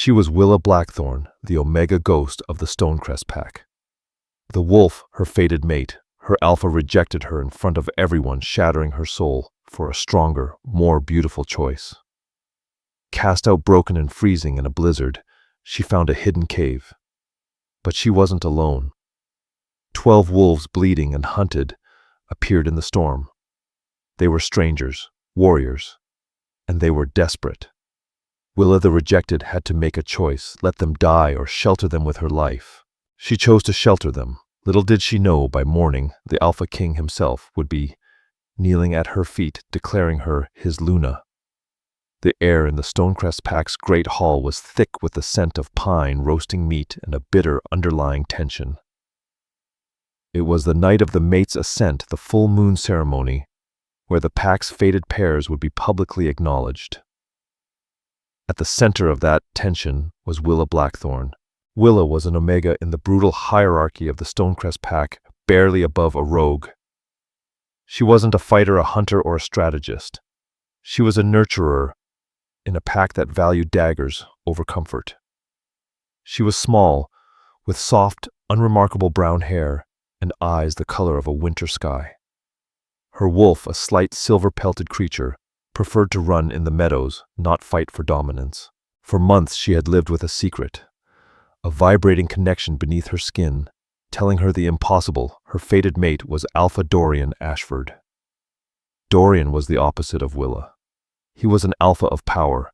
She was Willa Blackthorne, the Omega ghost of the Stonecrest Pack. The wolf, her fated mate, her alpha rejected her in front of everyone, shattering her soul for a stronger, more beautiful choice. Cast out broken and freezing in a blizzard, she found a hidden cave. But she wasn't alone. 12 wolves, bleeding and hunted, appeared in the storm. They were strangers, warriors, and they were desperate. Willa the rejected had to make a choice, let them die or shelter them with her life. She chose to shelter them. Little did she know, by morning, the Alpha King himself would be kneeling at her feet, declaring her his Luna. The air in the Stonecrest Pack's great hall was thick with the scent of pine, roasting meat, and a bitter underlying tension. It was the night of the mate's ascent, the full moon ceremony, where the pack's fated pairs would be publicly acknowledged. At the center of that tension was Willa Blackthorne. Willa was an Omega in the brutal hierarchy of the Stonecrest Pack, barely above a rogue. She wasn't a fighter, a hunter, or a strategist. She was a nurturer in a pack that valued daggers over comfort. She was small, with soft, unremarkable brown hair and eyes the color of a winter sky. Her wolf, a slight silver-pelted creature, preferred to run in the meadows, not fight for dominance. For months she had lived with a secret, a vibrating connection beneath her skin, telling her the impossible. Her fated mate was Alpha Dorian Ashford. Dorian was the opposite of Willa. He was an alpha of power,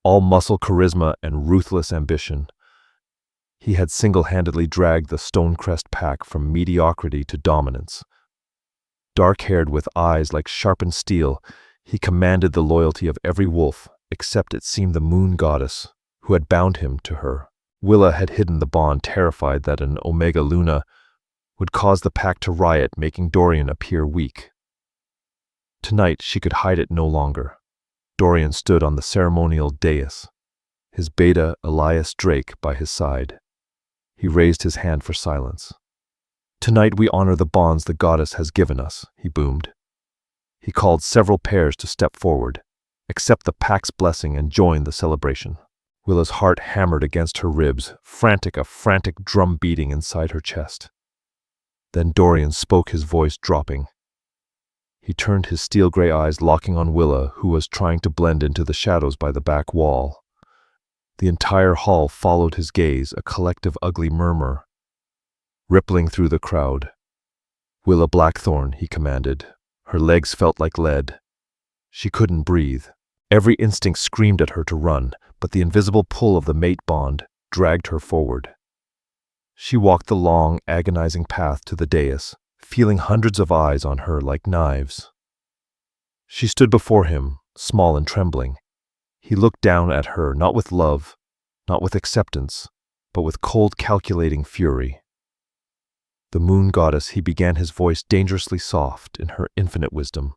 all muscle, charisma, and ruthless ambition. He had single-handedly dragged the Stonecrest Pack from mediocrity to dominance. Dark-haired with eyes like sharpened steel, he commanded the loyalty of every wolf, except it seemed the moon goddess, who had bound him to her. Willa had hidden the bond, terrified that an Omega Luna would cause the pack to riot, making Dorian appear weak. Tonight she could hide it no longer. Dorian stood on the ceremonial dais, his beta Elias Drake by his side. He raised his hand for silence. "Tonight we honor the bonds the goddess has given us," he boomed. He called several pairs to step forward, accept the pack's blessing, and join the celebration. Willa's heart hammered against her ribs, a frantic drum beating inside her chest. Then Dorian spoke, his voice dropping. He turned his steel-gray eyes, locking on Willa, who was trying to blend into the shadows by the back wall. The entire hall followed his gaze, a collective ugly murmur rippling through the crowd. "Willa Blackthorne," he commanded. Her legs felt like lead. She couldn't breathe. Every instinct screamed at her to run, but the invisible pull of the mate bond dragged her forward. She walked the long, agonizing path to the dais, feeling hundreds of eyes on her like knives. She stood before him, small and trembling. He looked down at her, not with love, not with acceptance, but with cold, calculating fury. "The moon goddess," he began, his voice dangerously soft in her infinite wisdom,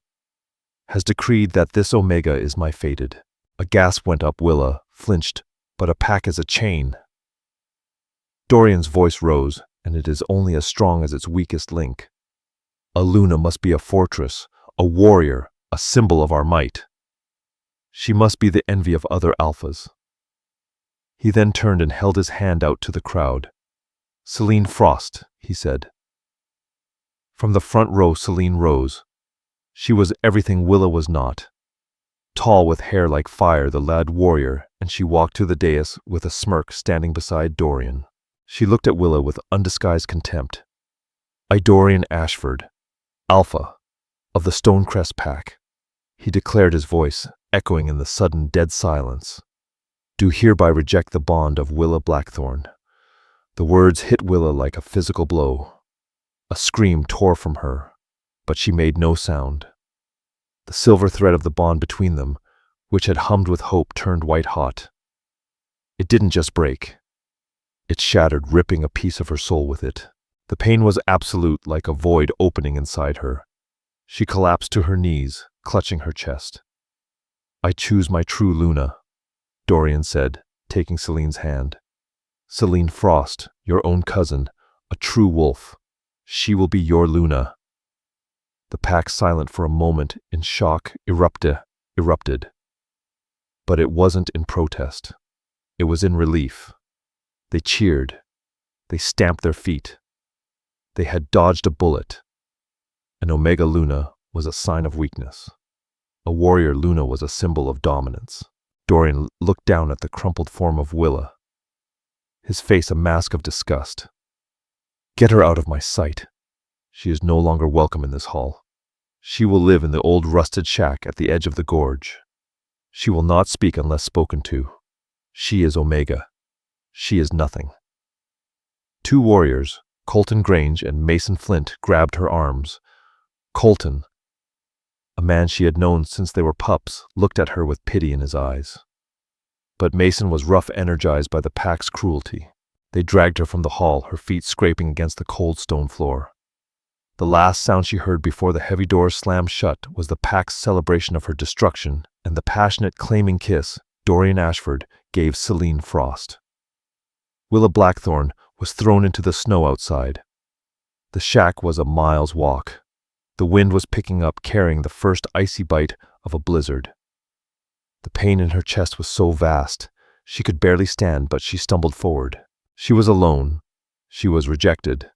"has decreed that this Omega is my fated." A gasp went up. Willa flinched. "But a pack is a chain." Dorian's voice rose, "and it is only as strong as its weakest link. A Luna must be a fortress, a warrior, a symbol of our might. She must be the envy of other alphas." He then turned and held his hand out to the crowd. "Celine Frost," he said. From the front row, Celine rose. She was everything Willa was not. Tall, with hair like fire, the lad warrior, and she walked to the dais with a smirk, standing beside Dorian. She looked at Willa with undisguised contempt. "I, Dorian Ashford, Alpha, of the Stonecrest Pack," he declared, his voice echoing in the sudden dead silence, "do hereby reject the bond of Willa Blackthorne." The words hit Willa like a physical blow. A scream tore from her, but she made no sound. The silver thread of the bond between them, which had hummed with hope, turned white-hot. It didn't just break. It shattered, ripping a piece of her soul with it. The pain was absolute, like a void opening inside her. She collapsed to her knees, clutching her chest. "I choose my true Luna," Dorian said, taking Celine's hand. "Celine Frost, your own cousin, a true wolf. She will be your Luna." The pack, silent for a moment, in shock, erupted. But it wasn't in protest. It was in relief. They cheered. They stamped their feet. They had dodged a bullet. An Omega Luna was a sign of weakness. A warrior Luna was a symbol of dominance. Dorian looked down at the crumpled form of Willa, his face a mask of disgust. Get her out of my sight. She is no longer welcome in this hall. She will live in the old rusted shack at the edge of the gorge. She will not speak unless spoken to. She is Omega. She is nothing. Two warriors, Colton Grange and Mason Flint, grabbed her arms. Colton, a man she had known since they were pups, looked at her with pity in his eyes. But Mason was rough, energized by the pack's cruelty. They dragged her from the hall, her feet scraping against the cold stone floor. The last sound she heard before the heavy doors slammed shut was the pack's celebration of her destruction and the passionate, claiming kiss Dorian Ashford gave Celine Frost. Willa Blackthorne was thrown into the snow outside. The shack was a mile's walk. The wind was picking up, carrying the first icy bite of a blizzard. The pain in her chest was so vast, she could barely stand, but she stumbled forward. She was alone. She was rejected.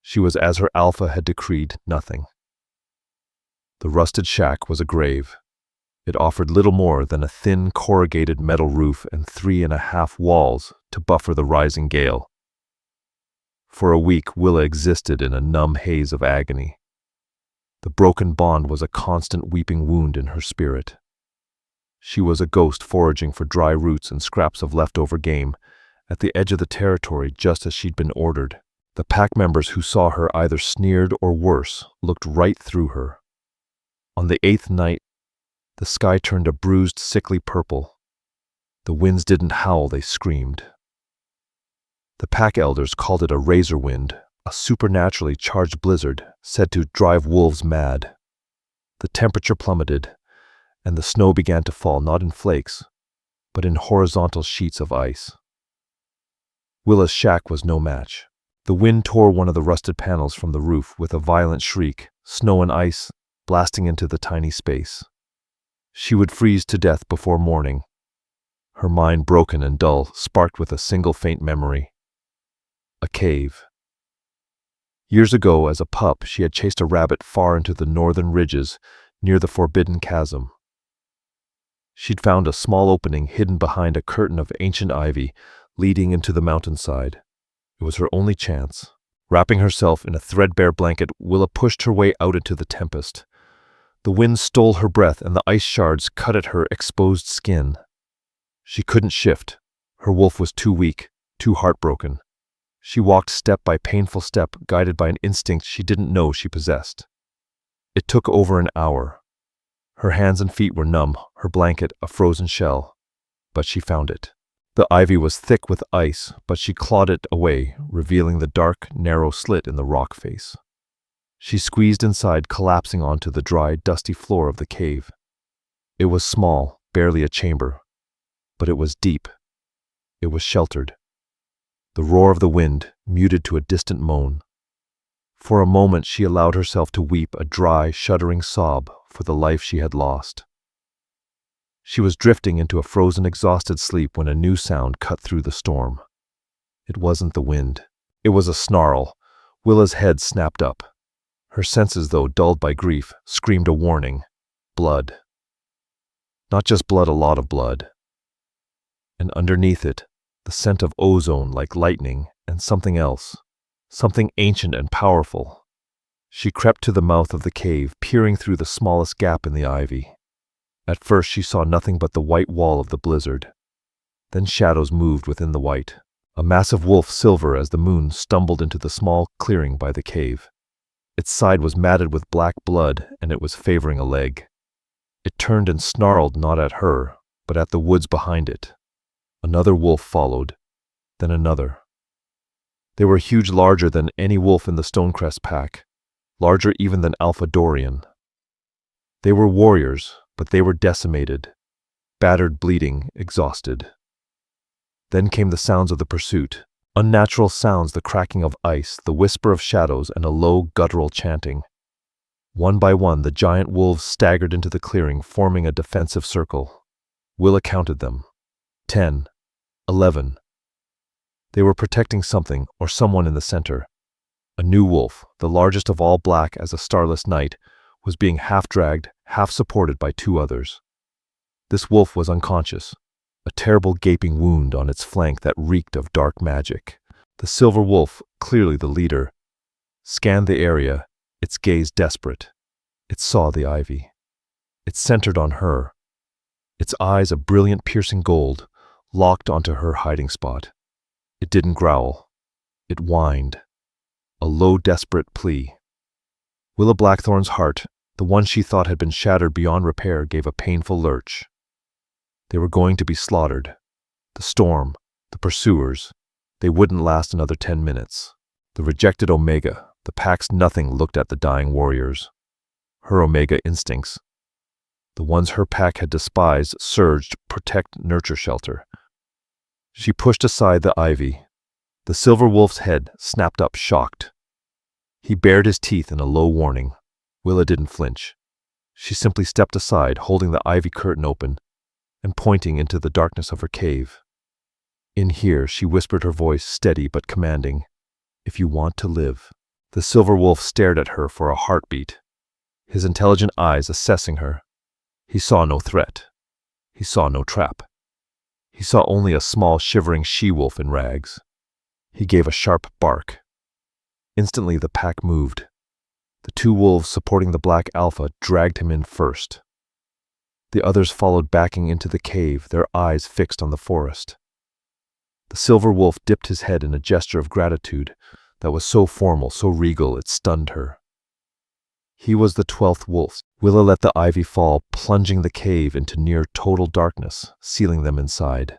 She was as her Alpha had decreed, nothing. The rusted shack was a grave. It offered little more than a thin, corrugated metal roof and 3.5 walls to buffer the rising gale. For a week, Willa existed in a numb haze of agony. The broken bond was a constant weeping wound in her spirit. She was a ghost foraging for dry roots and scraps of leftover game at the edge of the territory, just as she'd been ordered. The pack members who saw her either sneered or, worse, looked right through her. On the 8th night, the sky turned a bruised, sickly purple. The winds didn't howl, they screamed. The pack elders called it a razor wind, a supernaturally charged blizzard said to drive wolves mad. The temperature plummeted, and the snow began to fall not in flakes, but in horizontal sheets of ice. Willa's shack was no match. The wind tore one of the rusted panels from the roof with a violent shriek, snow and ice blasting into the tiny space. She would freeze to death before morning, her mind broken and dull, sparked with a single faint memory. A cave. Years ago, as a pup, she had chased a rabbit far into the northern ridges near the Forbidden Chasm. She'd found a small opening hidden behind a curtain of ancient ivy leading into the mountainside. It was her only chance. Wrapping herself in a threadbare blanket, Willa pushed her way out into the tempest. The wind stole her breath and the ice shards cut at her exposed skin. She couldn't shift. Her wolf was too weak, too heartbroken. She walked step by painful step, guided by an instinct she didn't know she possessed. It took over an hour. Her hands and feet were numb, her blanket a frozen shell. But she found it. The ivy was thick with ice, but she clawed it away, revealing the dark, narrow slit in the rock face. She squeezed inside, collapsing onto the dry, dusty floor of the cave. It was small, barely a chamber, but it was deep. It was sheltered. The roar of the wind muted to a distant moan. For a moment she allowed herself to weep a dry, shuddering sob for the life she had lost. She was drifting into a frozen, exhausted sleep when a new sound cut through the storm. It wasn't the wind. It was a snarl. Willa's head snapped up. Her senses, though dulled by grief, screamed a warning. Blood. Not just blood, a lot of blood. And underneath it, the scent of ozone like lightning, and something else. Something ancient and powerful. She crept to the mouth of the cave, peering through the smallest gap in the ivy. At first she saw nothing but the white wall of the blizzard. Then shadows moved within the white. A massive wolf, silver as the moon, stumbled into the small clearing by the cave. Its side was matted with black blood, and it was favoring a leg. It turned and snarled not at her, but at the woods behind it. Another wolf followed, then another. They were huge, larger than any wolf in the Stonecrest Pack, larger even than Alpha Dorian. They were warriors, but they were decimated, battered, bleeding, exhausted. Then came the sounds of the pursuit, unnatural sounds, the cracking of ice, the whisper of shadows, and a low, guttural chanting. One by one, the giant wolves staggered into the clearing, forming a defensive circle. Willa counted them. 10. 11. They were protecting something or someone in the center. A new wolf, the largest of all, black as a starless night, was being half-dragged, half-supported by two others. This wolf was unconscious, a terrible gaping wound on its flank that reeked of dark magic. The silver wolf, clearly the leader, scanned the area, its gaze desperate. It saw the ivy. It centered on her, its eyes a brilliant piercing gold, locked onto her hiding spot. It didn't growl. It whined, a low, desperate plea. Willa Blackthorn's heart, the one she thought had been shattered beyond repair, gave a painful lurch. They were going to be slaughtered. The storm, the pursuers, they wouldn't last another 10 minutes. The rejected Omega, the pack's nothing, looked at the dying warriors. Her Omega instincts, the ones her pack had despised, surged, protect, nurture, shelter. She pushed aside the ivy. The silver wolf's head snapped up, shocked. He bared his teeth in a low warning. Willa didn't flinch. She simply stepped aside, holding the ivy curtain open and pointing into the darkness of her cave. In here, she whispered, her voice steady but commanding, if you want to live. The silver wolf stared at her for a heartbeat, his intelligent eyes assessing her. He saw no threat. He saw no trap. He saw only a small, shivering she-wolf in rags. He gave a sharp bark. Instantly, the pack moved. The two wolves supporting the black alpha dragged him in first. The others followed, backing into the cave, their eyes fixed on the forest. The silver wolf dipped his head in a gesture of gratitude that was so formal, so regal, it stunned her. He was the 12th wolf. Willa let the ivy fall, plunging the cave into near total darkness, sealing them inside.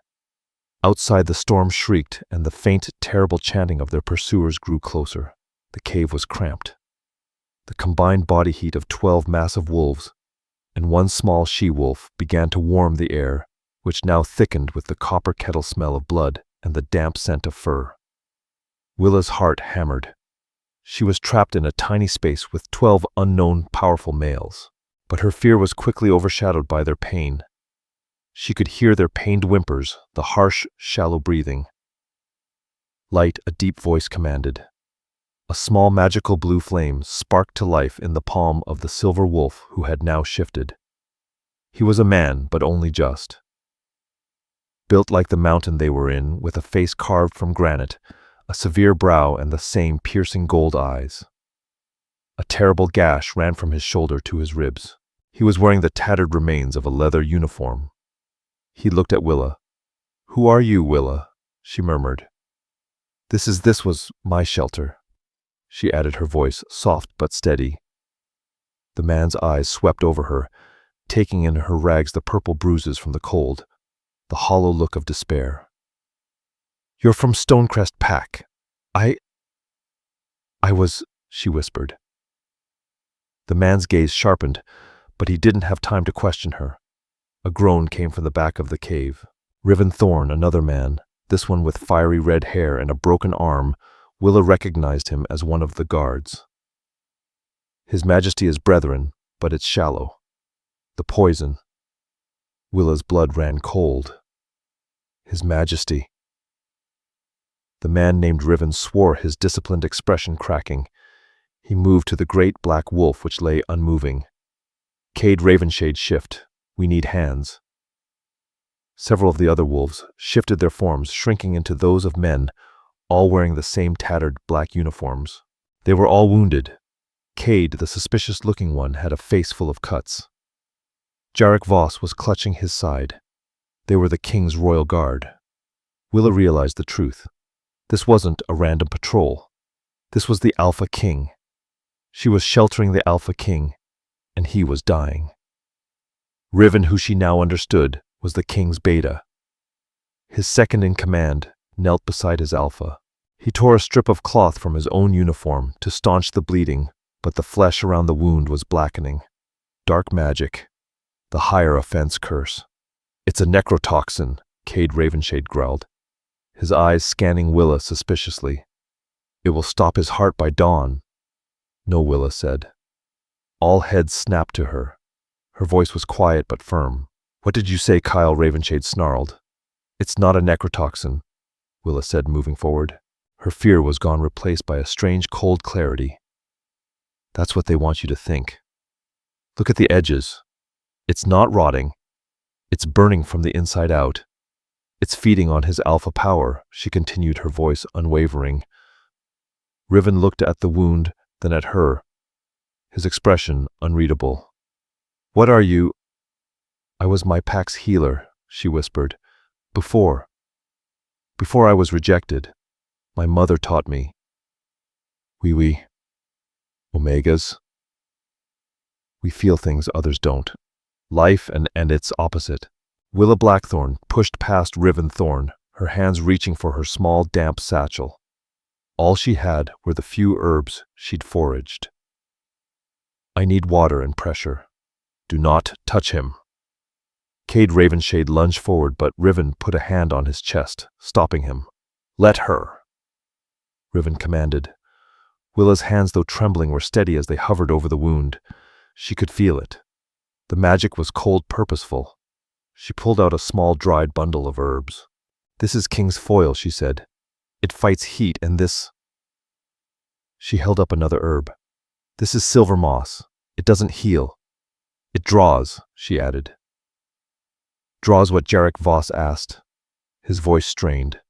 Outside, the storm shrieked, and the faint, terrible chanting of their pursuers grew closer. The cave was cramped. The combined body heat of 12 massive wolves and one small she-wolf began to warm the air, which now thickened with the copper kettle smell of blood and the damp scent of fur. Willa's heart hammered. She was trapped in a tiny space with 12 unknown, powerful males, but her fear was quickly overshadowed by their pain. She could hear their pained whimpers, the harsh, shallow breathing. Light, a deep voice commanded. A small magical blue flame sparked to life in the palm of the silver wolf who had now shifted. He was a man, but only just. Built like the mountain they were in, with a face carved from granite, a severe brow and the same piercing gold eyes. A terrible gash ran from his shoulder to his ribs. He was wearing the tattered remains of a leather uniform. He looked at Willa. "Who are you, Willa?" she murmured. This was my shelter," she added, her voice soft but steady. The man's eyes swept over her, taking in her rags the purple bruises from the cold, the hollow look of despair. "You're from Stonecrest Pack. I was," she whispered. The man's gaze sharpened, but he didn't have time to question her. A groan came from the back of the cave. Morgan Thorne, another man, this one with fiery red hair and a broken arm, Willa recognized him as one of the guards. His Majesty is brethren, but it's shallow. The poison. Willa's blood ran cold. His Majesty. The man named Riven swore, his disciplined expression cracking. He moved to the great black wolf which lay unmoving. "Cade Ravenshade, shift. We need hands." Several of the other wolves shifted their forms, shrinking into those of men, all wearing the same tattered black uniforms. They were all wounded. Cade, the suspicious-looking one, had a face full of cuts. Jarek Voss was clutching his side. They were the king's royal guard. Willa realized the truth. This wasn't a random patrol. This was the Alpha King. She was sheltering the Alpha King, and he was dying. Riven, who she now understood, was the king's beta. His second in command knelt beside his alpha. He tore a strip of cloth from his own uniform to staunch the bleeding, but the flesh around the wound was blackening. Dark magic. The higher offense curse. "It's a necrotoxin," Cade Ravenshade growled, his eyes scanning Willa suspiciously. "It will stop his heart by dawn." "No," Willa said. All heads snapped to her. Her voice was quiet but firm. "What did you say?" Kyle Ravenshade snarled. It's not a necrotoxin, Willa said, moving forward. Her fear was gone, replaced by a strange cold clarity. That's what they want you to think. Look at the edges. It's not rotting. It's burning from the inside out. It's feeding on his alpha power, she continued, her voice unwavering. Riven looked at the wound, then at her, his expression unreadable. What are you? I was my pack's healer, she whispered. Before I was rejected, my mother taught me. We Omegas. We feel things others don't. Life and its opposite. Willa Blackthorn pushed past Riven Thorne, her hands reaching for her small, damp satchel. All she had were the few herbs she'd foraged. I need water and pressure. Do not touch him. Cade Ravenshade lunged forward, but Riven put a hand on his chest, stopping him. Let her, Riven commanded. Willa's hands, though trembling, were steady as they hovered over the wound. She could feel it. The magic was cold, purposeful. She pulled out a small, dried bundle of herbs. This is King's Foil, she said. It fights heat, and this... She held up another herb. This is silver moss. It doesn't heal. It draws, she added. Draws what Jarek Voss asked. His voice strained.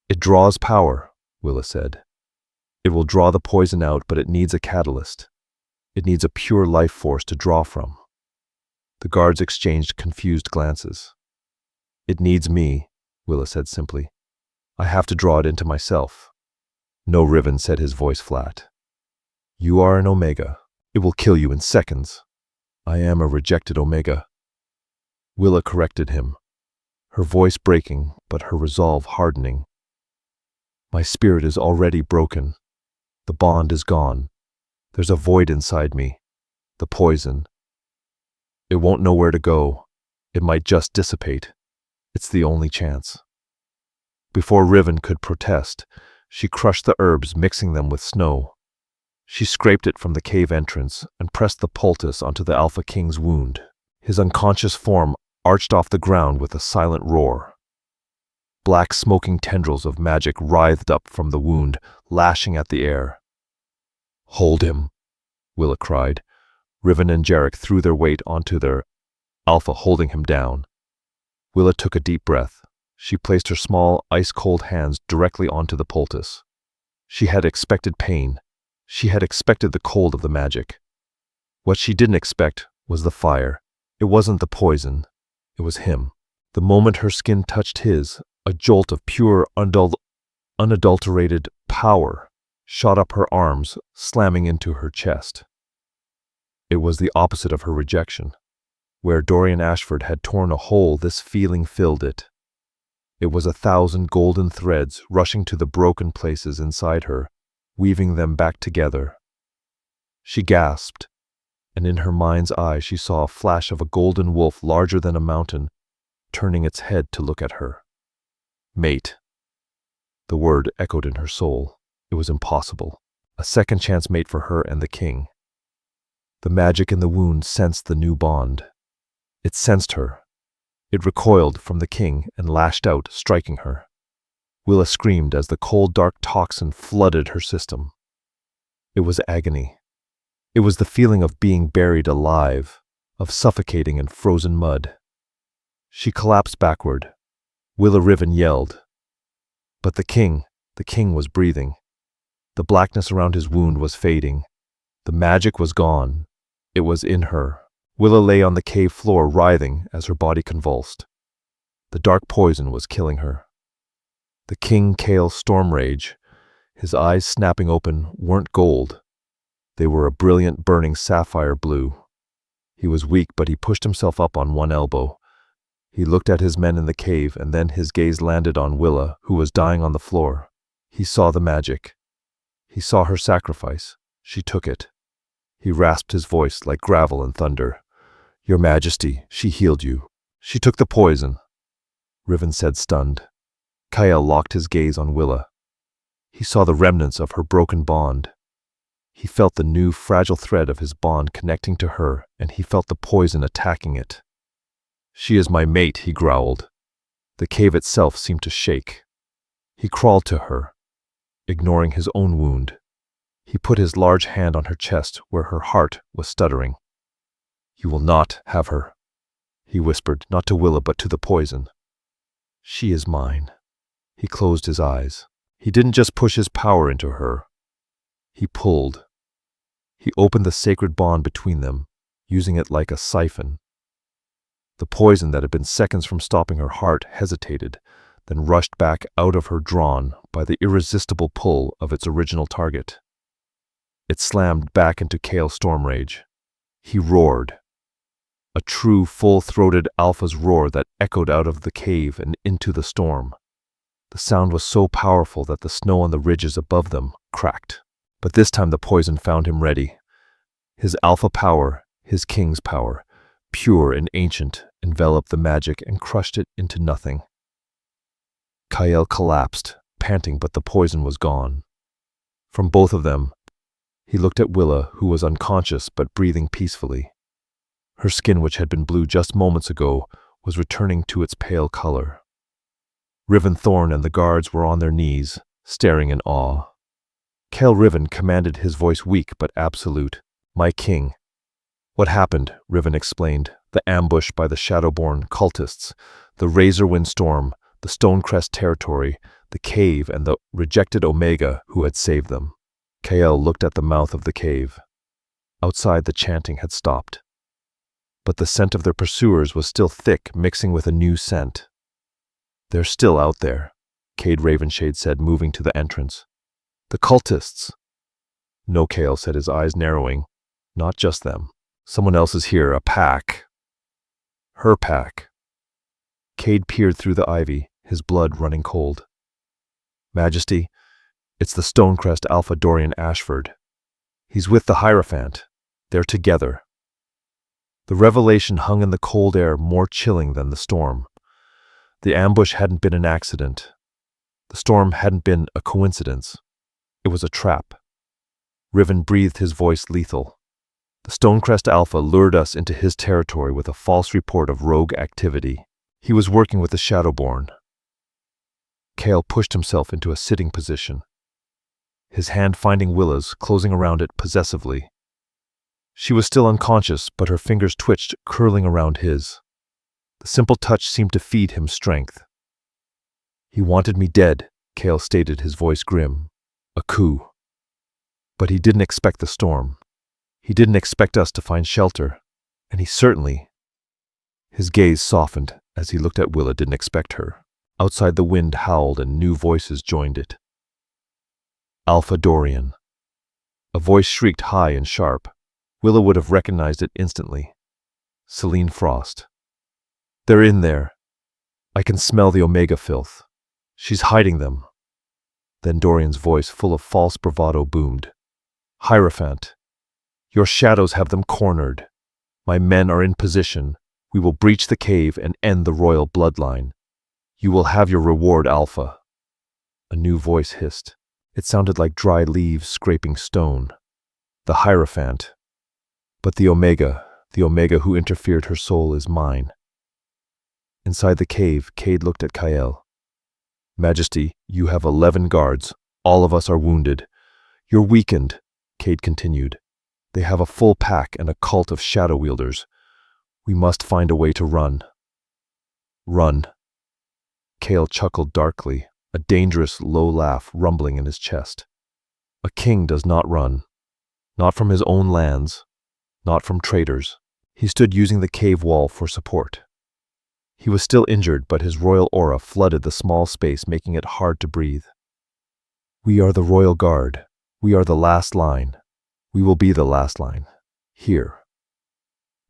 It draws power, Willa said. It will draw the poison out, but it needs a catalyst. It needs a pure life force to draw from. The guards exchanged confused glances. It needs me, Willa said simply. I have to draw it into myself. No, Riven said, his voice flat. You are an Omega. It will kill you in seconds. I am a rejected Omega. Willa corrected him, her voice breaking, but her resolve hardening. My spirit is already broken. The bond is gone. There's a void inside me. The poison. It won't know where to go. It might just dissipate. It's the only chance. Before Riven could protest, she crushed the herbs, mixing them with snow. She scraped it from the cave entrance and pressed the poultice onto the Alpha King's wound. His unconscious form arched off the ground with a silent roar. Black smoking tendrils of magic writhed up from the wound, lashing at the air. Hold him, Willa cried. Riven and Jarek threw their weight onto their Alpha, holding him down. Willa took a deep breath. She placed her small, ice-cold hands directly onto the poultice. She had expected pain. She had expected the cold of the magic. What she didn't expect was the fire. It wasn't the poison. It was him. The moment her skin touched his, a jolt of pure, unadulterated power shot up her arms, slamming into her chest. It was the opposite of her rejection. Where Dorian Ashford had torn a hole, this feeling filled it. It was 1,000 golden threads rushing to the broken places inside her, weaving them back together. She gasped, and in her mind's eye she saw a flash of a golden wolf larger than a mountain, turning its head to look at her. Mate. The word echoed in her soul. It was impossible. A second chance mate for her and the king. The magic in the wound sensed the new bond. It sensed her. It recoiled from the king and lashed out, striking her. Willa screamed as the cold, dark toxin flooded her system. It was agony. It was the feeling of being buried alive, of suffocating in frozen mud. She collapsed backward. Willa Riven yelled. But the king was breathing. The blackness around his wound was fading. The magic was gone. It was in her. Willa lay on the cave floor, writhing as her body convulsed. The dark poison was killing her. The King Kale Storm Rage, his eyes snapping open, weren't gold. They were a brilliant, burning sapphire blue. He was weak, but he pushed himself up on one elbow. He looked at his men in the cave, and then his gaze landed on Willa, who was dying on the floor. He saw the magic. He saw her sacrifice. She took it. He rasped his voice like gravel and thunder. Your Majesty, she healed you. She took the poison, Riven said, stunned. Kyle locked his gaze on Willa. He saw the remnants of her broken bond. He felt the new, fragile thread of his bond connecting to her, and he felt the poison attacking it. She is my mate, he growled. The cave itself seemed to shake. He crawled to her, ignoring his own wound. He put his large hand on her chest where her heart was stuttering. "You will not have her," he whispered, not to Willa but to the poison. "She is mine." He closed his eyes. He didn't just push his power into her. He pulled. He opened the sacred bond between them, using it like a siphon. The poison that had been seconds from stopping her heart hesitated, then rushed back out of her, drawn by the irresistible pull of its original target. It slammed back into Kale's storm rage. He roared. A true, full-throated alpha's roar that echoed out of the cave and into the storm. The sound was so powerful that the snow on the ridges above them cracked. But this time the poison found him ready. His alpha power, his king's power, pure and ancient, enveloped the magic and crushed it into nothing. Kale collapsed, panting, but the poison was gone. From both of them, he looked at Willa, who was unconscious but breathing peacefully. Her skin, which had been blue just moments ago, was returning to its pale color. Riven Thorne and the guards were on their knees, staring in awe. Kale Riven commanded, his voice weak but absolute. "My king." "What happened?" Riven explained. "The ambush by the Shadowborn cultists, the Razorwind storm, the Stonecrest territory, the cave, and the rejected Omega who had saved them." Kale looked at the mouth of the cave. Outside, the chanting had stopped. But the scent of their pursuers was still thick, mixing with a new scent. "They're still out there," Cade Ravenshade said, moving to the entrance. "The cultists." "No," Kale said, his eyes narrowing. "Not just them. Someone else is here, a pack." "Her pack." Cade peered through the ivy, his blood running cold. "Majesty, it's the Stonecrest Alpha Dorian Ashford. He's with the Hierophant. They're together." The revelation hung in the cold air, more chilling than the storm. The ambush hadn't been an accident. The storm hadn't been a coincidence. It was a trap. Riven breathed, his voice lethal. "The Stonecrest Alpha lured us into his territory with a false report of rogue activity. He was working with the Shadowborn." Kale pushed himself into a sitting position, his hand finding Willa's, closing around it possessively. She was still unconscious, but her fingers twitched, curling around his. The simple touch seemed to feed him strength. "He wanted me dead," Kale stated, his voice grim. "A coup. But he didn't expect the storm. He didn't expect us to find shelter. And he certainly—" His gaze softened as he looked at Willa. "Didn't expect her." Outside, the wind howled and new voices joined it. "Alpha Dorian." A voice shrieked high and sharp. Willa would have recognized it instantly. Celine Frost. "They're in there. I can smell the Omega filth. She's hiding them." Then Dorian's voice, full of false bravado, boomed. "Hierophant, your shadows have them cornered. My men are in position. We will breach the cave and end the royal bloodline. You will have your reward, Alpha." A new voice hissed. It sounded like dry leaves scraping stone. "The Hierophant. But the Omega who interfered, her soul is mine." Inside the cave, Cade looked at Kale. "Majesty, you have 11 guards. All of us are wounded. You're weakened," Cade continued. "They have a full pack and a cult of shadow wielders. We must find a way to run." "Run." Kale chuckled darkly, a dangerous, low laugh rumbling in his chest. "A king does not run. Not from his own lands. Not from traitors." He stood using the cave wall for support. He was still injured, but his royal aura flooded the small space, making it hard to breathe. "We are the Royal Guard. We are the last line. We will be the last line. Here."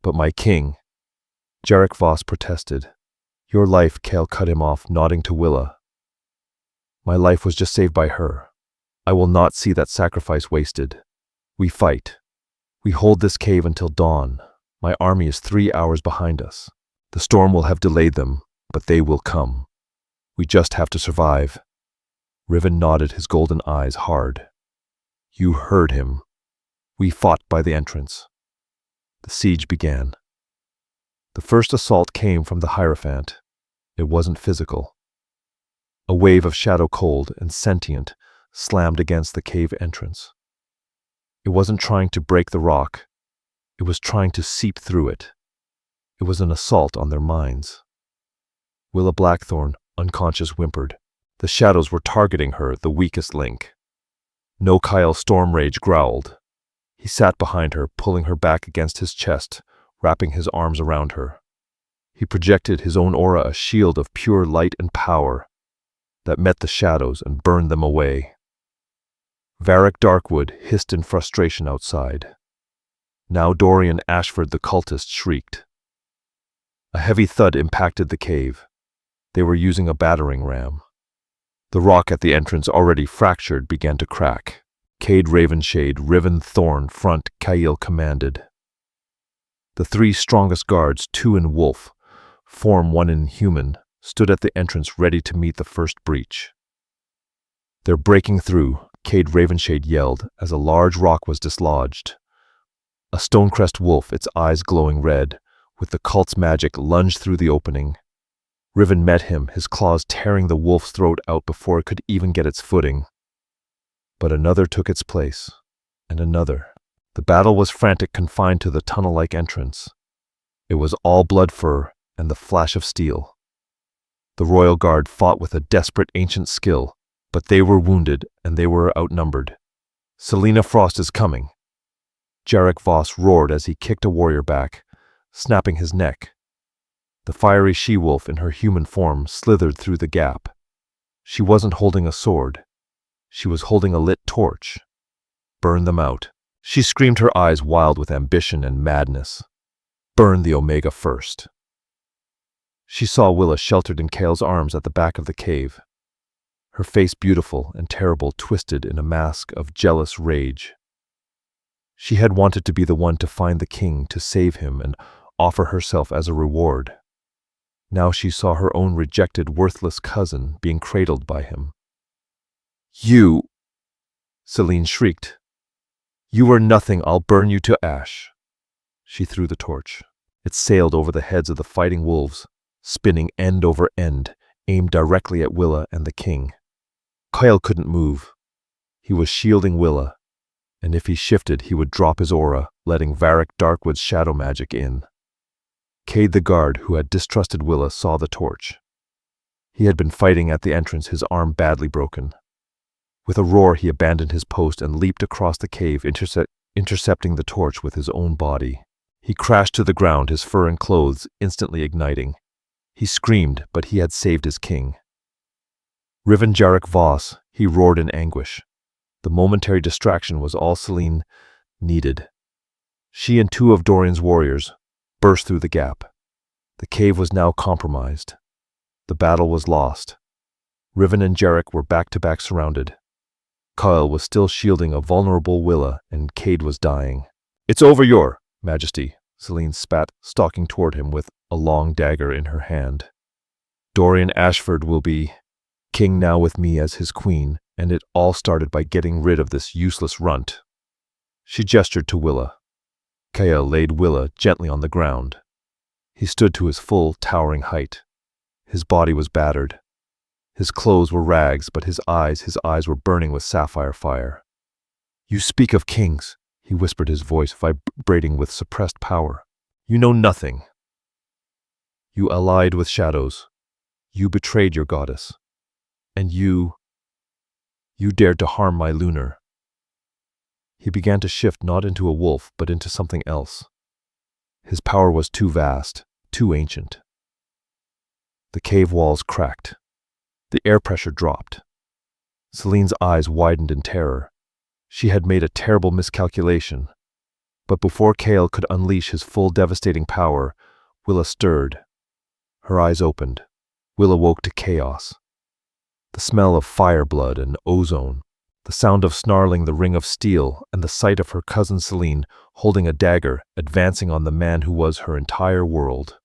"But my king," Jarek Voss protested. "Your life," Kale cut him off, nodding to Willa. "My life was just saved by her. I will not see that sacrifice wasted. We fight. We hold this cave until dawn. My army is 3 hours behind us. The storm will have delayed them, but they will come. We just have to survive." Riven nodded, his golden eyes hard. "You heard him. We fought by the entrance." The siege began. The first assault came from the Hierophant. It wasn't physical. A wave of shadow, cold and sentient, slammed against the cave entrance. It wasn't trying to break the rock. It was trying to seep through it. It was an assault on their minds. Willa Blackthorne, unconscious, whimpered. The shadows were targeting her, the weakest link. No, Kyle Stormrage growled. He sat behind her, pulling her back against his chest, wrapping his arms around her. He projected his own aura, a shield of pure light and power that met the shadows and burned them away. Varric Darkwood hissed in frustration outside. Now Dorian Ashford the cultist shrieked. A heavy thud impacted the cave. They were using a battering ram. The rock at the entrance, already fractured, began to crack. Cade Ravenshade, Riven Thorne, front, Kyle commanded. The three strongest guards, two in wolf, form one in human, stood at the entrance ready to meet the first breach. "They're breaking through," Cade Ravenshade yelled as a large rock was dislodged. A Stonecrest wolf, its eyes glowing red, with the cult's magic, lunged through the opening. Riven met him, his claws tearing the wolf's throat out before it could even get its footing. But another took its place, and another. The battle was frantic, confined to the tunnel-like entrance. It was all blood, fur, and the flash of steel. The Royal Guard fought with a desperate ancient skill, but they were wounded and they were outnumbered. "Selena Frost is coming!" Jarek Voss roared as he kicked a warrior back, snapping his neck. The fiery she-wolf in her human form slithered through the gap. She wasn't holding a sword. She was holding a lit torch. "Burn them out!" She screamed, her eyes wild with ambition and madness. "Burn the Omega first!" She saw Willa sheltered in Kale's arms at the back of the cave. Her face, beautiful and terrible, twisted in a mask of jealous rage. She had wanted to be the one to find the king, to save him and offer herself as a reward. Now she saw her own rejected, worthless cousin being cradled by him. "You!" Selene shrieked. "You are nothing. I'll burn you to ash." She threw the torch. It sailed over the heads of the fighting wolves, spinning end over end, aimed directly at Willa and the king. Kyle couldn't move. He was shielding Willa, and if he shifted, he would drop his aura, letting Varric Darkwood's shadow magic in. Cade the guard, who had distrusted Willa, saw the torch. He had been fighting at the entrance, his arm badly broken. With a roar, he abandoned his post and leaped across the cave, intercepting the torch with his own body. He crashed to the ground, his fur and clothes instantly igniting. He screamed, but he had saved his king. Riven Jarek Voss, he roared in anguish. The momentary distraction was all Selene needed. She and two of Dorian's warriors burst through the gap. The cave was now compromised. The battle was lost. Riven and Jarek were back-to-back surrounded. Kyle was still shielding a vulnerable Willa, and Cade was dying. "It's over, Your Majesty," Selene spat, stalking toward him with a long dagger in her hand. "Dorian Ashford will be king now with me as his queen, and it all started by getting rid of this useless runt." She gestured to Willa. Kyle laid Willa gently on the ground. He stood to his full, towering height. His body was battered. His clothes were rags, but his eyes were burning with sapphire fire. "You speak of kings," he whispered, his voice vibrating with suppressed power. "You know nothing. You allied with shadows. You betrayed your goddess. And you dared to harm my Lunar." He began to shift not into a wolf, but into something else. His power was too vast, too ancient. The cave walls cracked. The air pressure dropped. Selene's eyes widened in terror. She had made a terrible miscalculation. But before Kale could unleash his full devastating power, Willa stirred. Her eyes opened. Willa woke to chaos. The smell of fire blood and ozone, the sound of snarling, the ring of steel, and the sight of her cousin Selene holding a dagger, advancing on the man who was her entire world.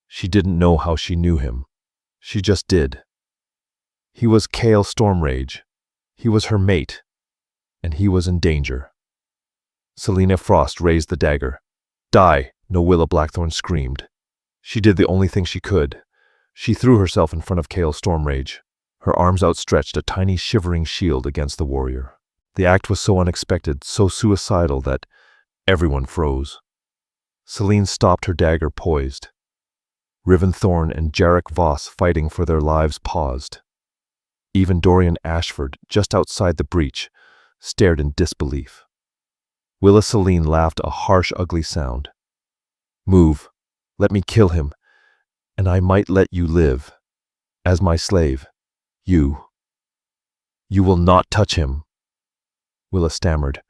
She didn't know how she knew him. She just did. He was Kale Stormrage. He was her mate. And he was in danger. Selena Frost raised the dagger. "Die!" No, Willa Blackthorne screamed. She did the only thing she could. She threw herself in front of Kale Stormrage, her arms outstretched, a tiny shivering shield against the warrior. The act was so unexpected, so suicidal that everyone froze. Celine stopped, her dagger poised. Riven Thorne and Jarek Voss, fighting for their lives, paused. Even Dorian Ashford, just outside the breach, stared in disbelief. Willa Celine laughed a harsh, ugly sound. "Move. Let me kill him, and I might let you live. As my slave. You will not touch him." Willa stammered,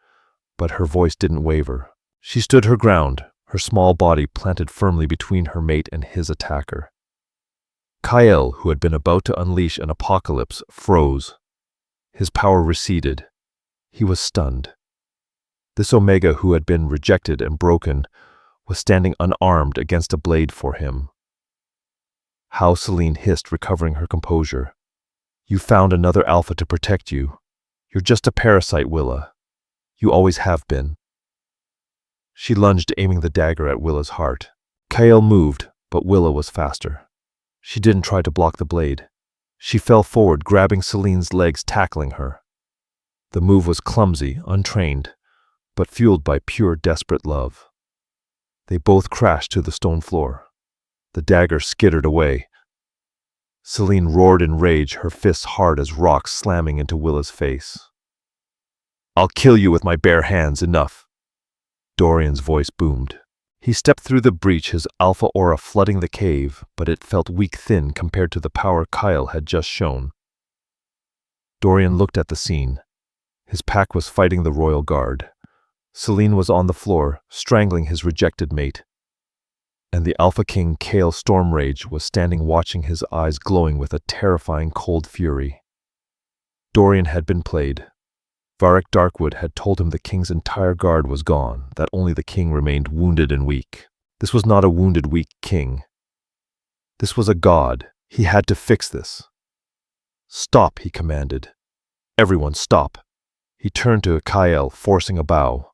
but her voice didn't waver. She stood her ground, her small body planted firmly between her mate and his attacker. Kyle, who had been about to unleash an apocalypse, froze. His power receded. He was stunned. This Omega, who had been rejected and broken, was standing unarmed against a blade for him. "How?" Celine hissed, recovering her composure. "You found another alpha to protect you. You're just a parasite, Willa. You always have been." She lunged, aiming the dagger at Willa's heart. Kyle moved, but Willa was faster. She didn't try to block the blade. She fell forward, grabbing Celine's legs, tackling her. The move was clumsy, untrained, but fueled by pure, desperate love. They both crashed to the stone floor. The dagger skittered away. Celine roared in rage, her fists hard as rocks slamming into Willa's face. "I'll kill you with my bare hands, enough." Dorian's voice boomed. He stepped through the breach, his alpha aura flooding the cave, but it felt weak-thin compared to the power Kyle had just shown. Dorian looked at the scene. His pack was fighting the royal guard. Celine was on the floor, strangling his rejected mate. And the Alpha King, Kale Stormrage, was standing watching, his eyes glowing with a terrifying cold fury. Dorian had been played. Varric Darkwood had told him the king's entire guard was gone, that only the king remained wounded and weak. This was not a wounded, weak king. This was a god. He had to fix this. "Stop," he commanded. "Everyone stop." He turned to Kyle, forcing a bow.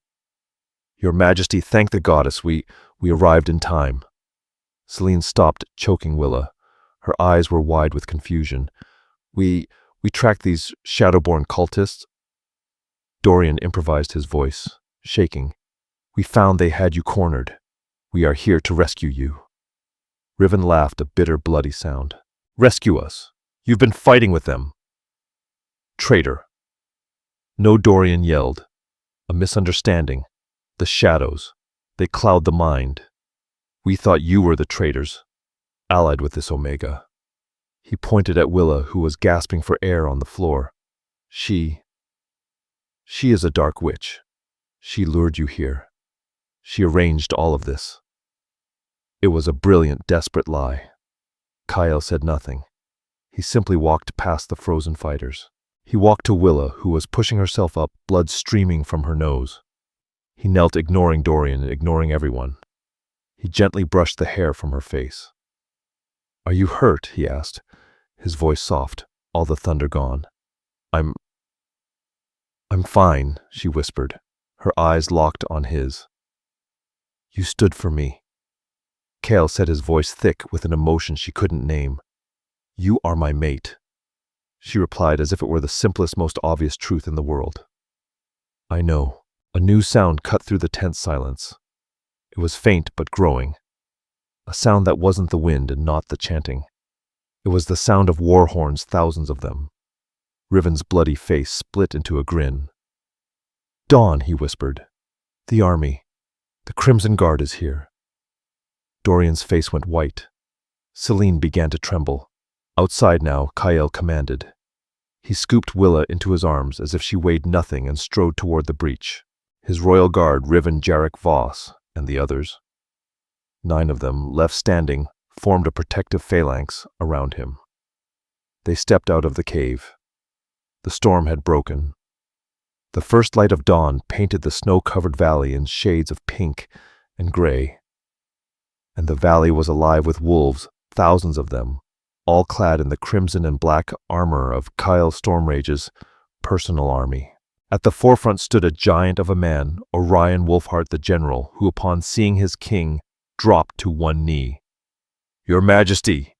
"Your Majesty, thank the goddess, we arrived in time." Celine stopped, choking Willa. Her eyes were wide with confusion. We tracked these Shadowborn cultists." Dorian improvised, his voice shaking. "We found they had you cornered. We are here to rescue you." Riven laughed, a bitter, bloody sound. "Rescue us? You've been fighting with them." "Traitor." "No," Dorian yelled. "A misunderstanding. The shadows. They cloud the mind. We thought you were the traitors, allied with this Omega." He pointed at Willa, who was gasping for air on the floor. She is a dark witch. She lured you here. She arranged all of this." It was a brilliant, desperate lie. Kyle said nothing. He simply walked past the frozen fighters. He walked to Willa, who was pushing herself up, blood streaming from her nose. He knelt, ignoring Dorian, ignoring everyone. He gently brushed the hair from her face. "Are you hurt?" he asked, his voice soft, all the thunder gone. I'm fine," she whispered, her eyes locked on his. "You stood for me." Kale said, his voice thick with an emotion she couldn't name. "You are my mate." She replied as if it were the simplest, most obvious truth in the world. "I know." A new sound cut through the tense silence. It was faint but growing. A sound that wasn't the wind and not the chanting. It was the sound of war horns, thousands of them. Riven's bloody face split into a grin. "Dawn," he whispered. "The army. The Crimson Guard is here." Dorian's face went white. Celine began to tremble. "Outside now," Kyle commanded. He scooped Willa into his arms as if she weighed nothing and strode toward the breach. His royal guard, Riven, Jarek Voss, and the others, 9 of them, left standing, formed a protective phalanx around him. They stepped out of the cave. The storm had broken. The first light of dawn painted the snow-covered valley in shades of pink and gray. And the valley was alive with wolves, thousands of them, all clad in the crimson and black armor of Kyle Stormrage's personal army. At the forefront stood a giant of a man, Orion Wolfheart the General, who upon seeing his king dropped to one knee. "Your Majesty,"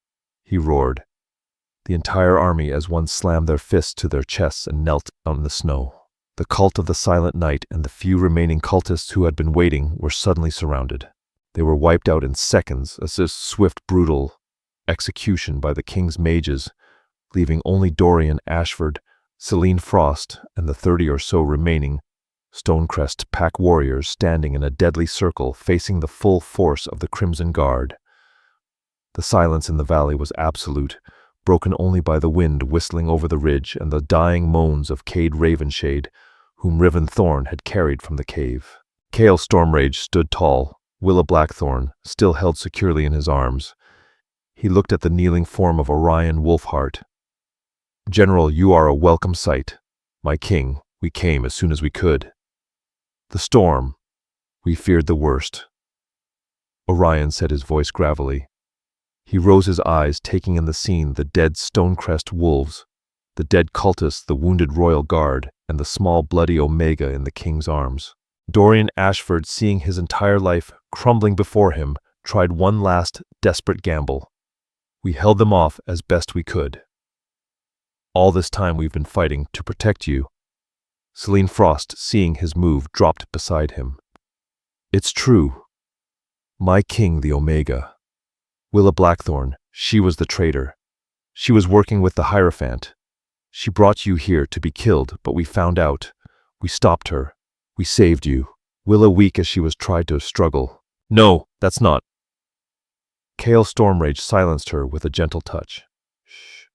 he roared. The entire army as one slammed their fists to their chests and knelt on the snow. The cult of the Silent Night and the few remaining cultists who had been waiting were suddenly surrounded. They were wiped out in seconds as a swift, brutal execution by the king's mages, leaving only Dorian Ashford, Selene Frost, and the 30 or so remaining Stonecrest Pack warriors standing in a deadly circle facing the full force of the Crimson Guard. The silence in the valley was absolute, broken only by the wind whistling over the ridge and the dying moans of Cade Ravenshade, whom Morgan Thorne had carried from the cave. Cale Stormrage stood tall, Willa Blackthorn still held securely in his arms. He looked at the kneeling form of Orion Wolfheart. "General, you are a welcome sight. My king, we came as soon as we could. The storm, we feared the worst." Orion said, his voice gravelly. He rose his eyes, taking in the scene the dead Stonecrest wolves, the dead cultists, the wounded royal guard, and the small bloody Omega in the king's arms. Dorian Ashford, seeing his entire life crumbling before him, tried one last desperate gamble. "We held them off as best we could. All this time we've been fighting to protect you." Selene Frost, seeing his move, dropped beside him. "It's true. My king, the Omega. Willa Blackthorn, she was the traitor. She was working with the Hierophant. She brought you here to be killed, but we found out. We stopped her. We saved you. Willa, weak as she was, tried to struggle." "No, that's not." Cale Stormrage silenced her with a gentle touch. "Shh.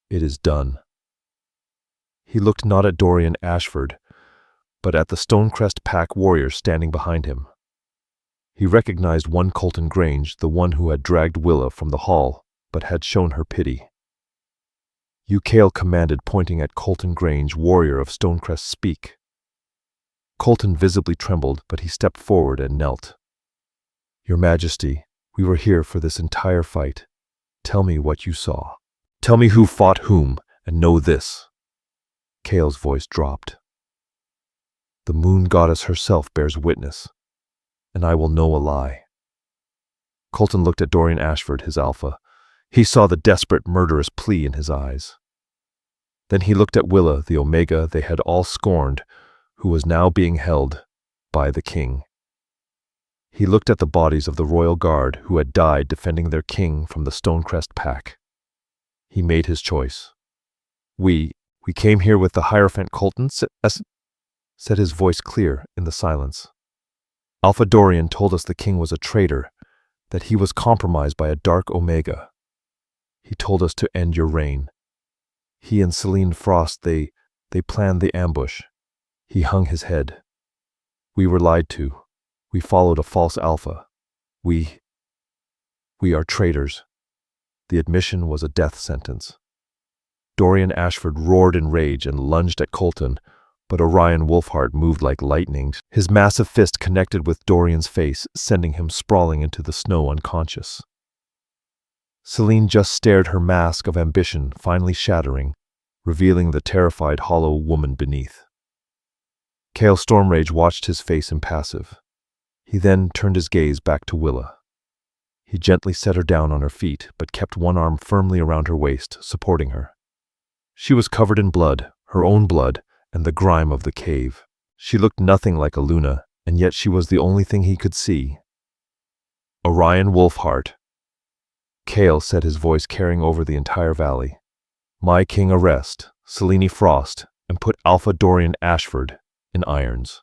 It is done." He looked not at Dorian Ashford, but at the Stonecrest Pack warriors standing behind him. He recognized one Colton Grange, the one who had dragged Willa from the hall, but had shown her pity. "You," Cale commanded, pointing at Colton Grange, warrior of Stonecrest, "speak." Colton visibly trembled, but he stepped forward and knelt. "Your Majesty, we were here for this entire fight. Tell me what you saw. Tell me who fought whom, and know this." Cale's voice dropped. "The moon goddess herself bears witness, and I will know a lie." Colton looked at Dorian Ashford, his alpha. He saw the desperate, murderous plea in his eyes. Then he looked at Willa, the Omega they had all scorned, who was now being held by the king. He looked at the bodies of the royal guard who had died defending their king from the Stonecrest Pack. He made his choice. We came here with the Hierophant Colton," said his voice clear in the silence. "Alpha Dorian told us the king was a traitor, that he was compromised by a dark Omega. He told us to end your reign. He and Selene Frost, they planned the ambush." He hung his head. "We were lied to. We followed a false alpha. We are traitors." The admission was a death sentence. Dorian Ashford roared in rage and lunged at Colton, but Orion Wolfheart moved like lightning. His massive fist connected with Dorian's face, sending him sprawling into the snow unconscious. Selene just stared, her mask of ambition finally shattering, revealing the terrified, hollow woman beneath. Cale Stormrage watched his face impassive. He then turned his gaze back to Willa. He gently set her down on her feet, but kept one arm firmly around her waist, supporting her. She was covered in blood, her own blood, and the grime of the cave. She looked nothing like a Luna, and yet she was the only thing he could see. "Orion Wolfheart," Cale said, his voice carrying over the entire valley. "My king, arrest Selene Frost and put Alpha Dorian Ashford in irons.